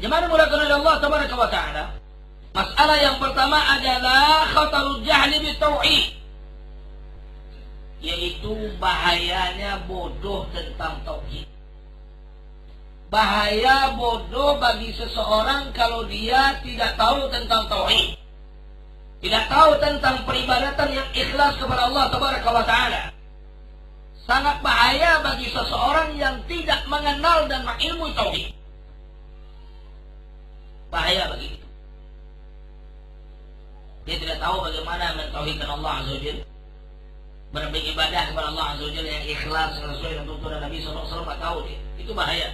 Jemaah dimulakan oleh Allah Tabaraka wa Ta'ala. Masalah yang pertama adalah khatarul jahli bitauhid, yaitu bahayanya bodoh tentang tauhid. Bahaya bodoh bagi seseorang kalau dia tidak tahu tentang tauhid, tidak tahu tentang peribadatan yang ikhlas kepada Allah Tabaraka wa Ta'ala. Sangat bahaya bagi seseorang yang tidak mengenal dan mengilmui tauhid. Bahaya bagi itu. Dia tidak tahu bagaimana mentauhidkan Allah Azza wa Jalla, beribadah kepada Allah Azza wa Jalla yang ikhlas sesuai dengan tuntunan Nabi sallallahu alaihi wasallam. Tak tahu dia. Itu bahaya.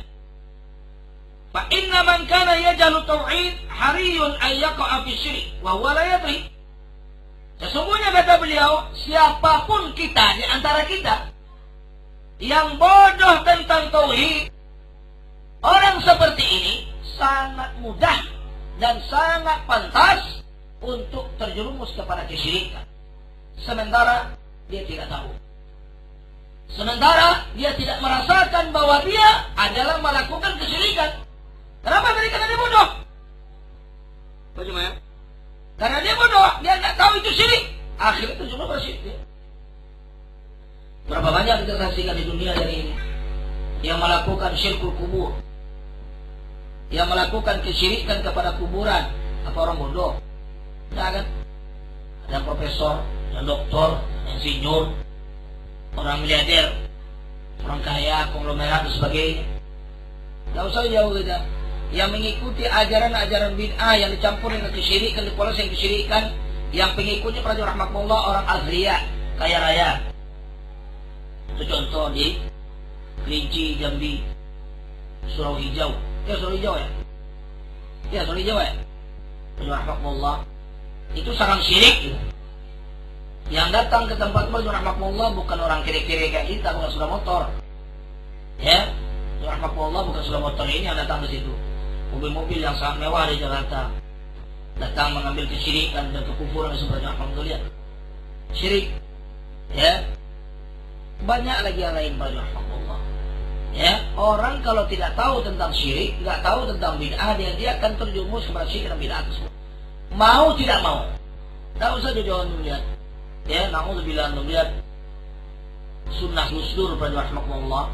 Fa inna man kana yajhalu tauhid hariyun an yaqa'a fi syirik wa huwa la yadri. Sesungguhnya kata beliau, siapapun kita di antara kita yang bodoh tentang tauhid, orang seperti ini sangat mudah dan sangat pantas untuk terjerumus kepada kesyirikan. Sementara dia tidak tahu. Sementara dia tidak merasakan bahwa dia adalah melakukan kesyirikan. Kenapa? Karena dia bodoh. Bagaimana? Karena dia bodoh, dia tidak tahu itu syirik. Akhirnya terjerumus pada syirik. Berapa banyak kita saksikan di dunia hari ini yang melakukan syirkul kubur, yang melakukan kesyirikan kepada kuburan. Apa orang bodoh? Tidak kan? Ada profesor, ada doktor, insinyur, orang miliarder, orang kaya, konglomerat dan sebagainya. Tidak usah jauh kita. Yang mengikuti ajaran-ajaran bid'ah yang dicampur dengan kesyirikan, dipoles yang kesyirikan, yang pengikutnya para rahmatullah orang azriya, kaya raya. Itu contoh di Kerinci, Jambi, Surau Hijau. Surau Hijau ya? Ya, Surau Hijau ya? Rahmatullah. Itu sarang syirik gitu. Yang datang ke tempat rahmatullah bukan orang kiri-kiri kayak kita, bukan sudah motor. Ya, rahmatullah bukan sudah motor ini yang datang ke situ. Mobil-mobil yang sangat mewah di Jakarta datang mengambil kesyirikan dan kekufuran seperti alhamdulillah. Syirik. Ya. Banyak lagi yang lain pada rahmatullah. Ya, orang kalau tidak tahu tentang syirik, tidak tahu tentang bid'ah, dia akan terjerumus kepada syirik dan bid'ah tersebut. Mau tidak mau. Tak usah jauh-jauh melihat. Ya, naudzubillah melihat sunnah Gus Dur pada rahmatullah.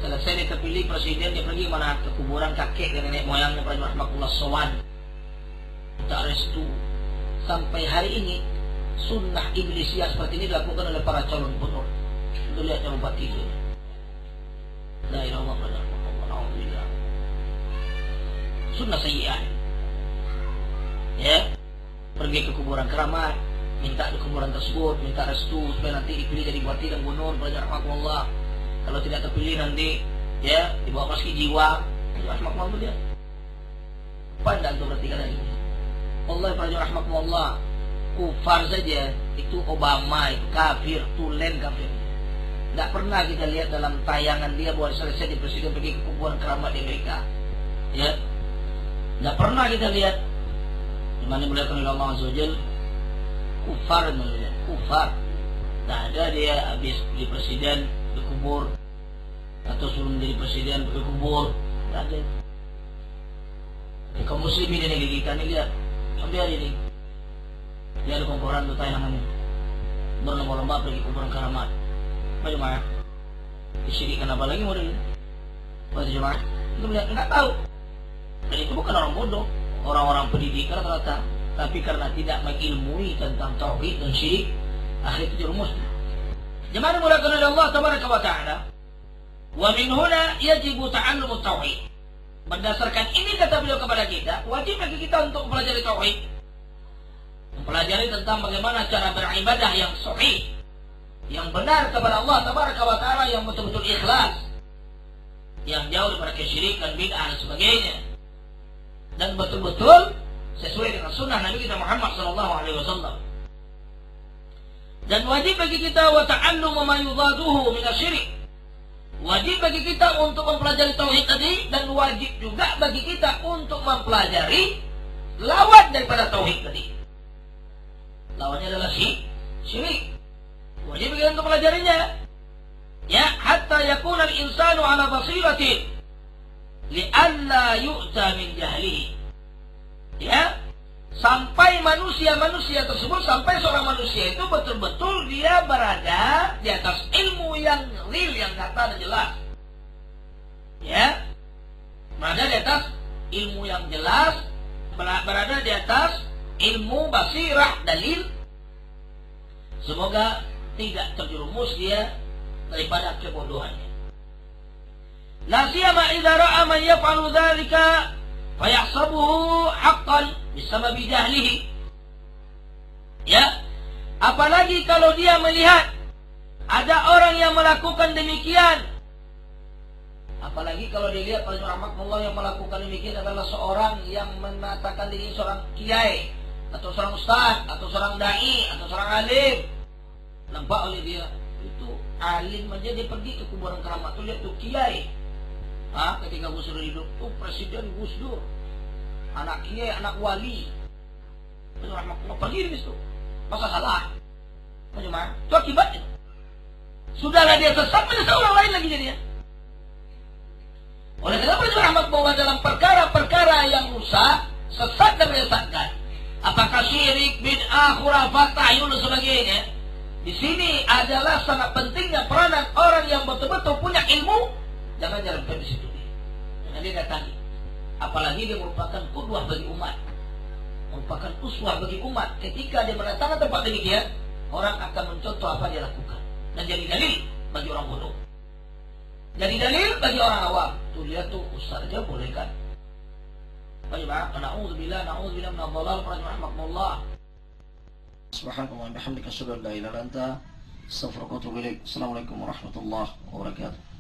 Selesai dia terpilih presiden, dia pergi mana? Ke kuburan kakek dan nenek moyangnya pada rahmatullah sowan. Tak restu. Sampai hari ini sunnah iblisiyah seperti ini dilakukan oleh para calon gubernur. Itu lihat yang bupati itu. La ilaha illallah. Alhamdulillah. Sunnah sayyi'ah. Ya, pergi ke kuburan keramat, minta di kuburan tersebut, minta restu supaya nanti dipilih jadi bupati dan gubernur pada rahmatullah. Kalau tidak terpilih nanti ya dibawa ke jiwa. Rahmatullah dia. Pandang tu berarti kata ini. Allah pada rahmatullah. Kufar saja itu Obama itu kafir, tulen kafir. Tidak pernah kita lihat dalam tayangan dia bahwa selesai di presiden pergi ke kuburan keramat di Amerika. Ya, tidak pernah kita lihat. Di mana dimuliakan oleh Allah Azza wa Jalla, kufar melihat kufar. Tidak ada dia habis di presiden dikubur atau sebelum jadi presiden dikubur. Tidak ada. Kaum muslimin ini kita ni lihat sampai hari ini. Dia ada kumpulan tu tayangan ini berlomba-lomba pergi kuburan keramat. Bagaimana? Kesyirikan apa lagi model ini? Bagaimana? Itu melihat enggak tahu. Dan itu bukan orang bodoh, orang-orang pendidikan rata-rata, tapi karena tidak mengilmui tentang tauhid dan syirik, akhirnya terjerumus. Jemaah dimulakan oleh Allah Tabaraka wa Ta'ala. Wa min huna yajibu ta'allumut tauhid. Berdasarkan ini kata beliau kepada kita, wajib bagi kita untuk mempelajari tauhid. Mempelajari tentang bagaimana cara beribadah yang sahih, yang benar kepada Allah Tabaraka wa Ta'ala, yang betul-betul ikhlas, yang jauh daripada kesyirikan, bid'ah dan sebagainya, dan betul-betul sesuai dengan sunnah Nabi kita Muhammad SAW. Dan wajib bagi kita wa ta'allumu ma yudhaduhu min asyirik. Wajib bagi kita untuk mempelajari tauhid tadi, dan wajib juga bagi kita untuk mempelajari lawan daripada tauhid tadi. Lawannya adalah syirik. Wajib bagi kita untuk mempelajarinya. Ya, hatta yakuna al-insanu ala basiratin li'alla yu'ta min jahlihi. Ya, sampai manusia tersebut, sampai seorang manusia itu betul-betul dia berada di atas ilmu yang real, yang nyata dan jelas. Ya, berada di atas ilmu yang jelas, berada di atas ilmu basirah, dalil. Semoga tidak terjerumus dia daripada kebodohannya. La siyama idza ra'a man yaf'alu dzalika fayahsabuhu haqqan bisababi jahlihi. Ya, apalagi kalau dia melihat ada orang yang melakukan demikian. Apalagi kalau dilihat oleh rahmatullah yang melakukan demikian adalah seorang yang mengatakan diri seorang kiai, atau seorang ustaz, atau seorang dai, atau seorang alim. Nampak oleh dia, itu alim aja dia pergi ke kuburan keramat tuh, lihat tuh kiai. Ketika Gus Dur hidup tuh Presiden Gus Dur, anak kiai, anak wali. Rahmatullah pergi di situ. Masa salah? Bagaimana? Itu akibatnya. Sudahlah dia sesat, menyesal orang lain lagi jadinya. Oleh karena itu rahmat bahwa dalam perkara-perkara yang rusak, sesat dan menyesatkan, apakah syirik, bid'ah, khurafat, tahyul dan sebagainya, di sini adalah sangat pentingnya peranan orang yang betul-betul punya ilmu. Jangan jalankan di situ. Jangan dia datangi. Apalagi dia merupakan qudwah bagi umat, merupakan uswah bagi umat. Ketika dia mendatangkan tempat demikian, orang akan mencontoh apa dia lakukan dan jadi dalil bagi orang bodoh. Jadi dalil bagi orang awam. Tuh lihat tuh ustaz aja boleh kan? Bagaimana? Na'udzubillah min adh-dhalal rahmatullah. Subhanallah wa bihamdika asyhadu an la ilaha illa anta astaghfiruka wa atubu ilaik. Assalamualaikum warahmatullahi wabarakatuh.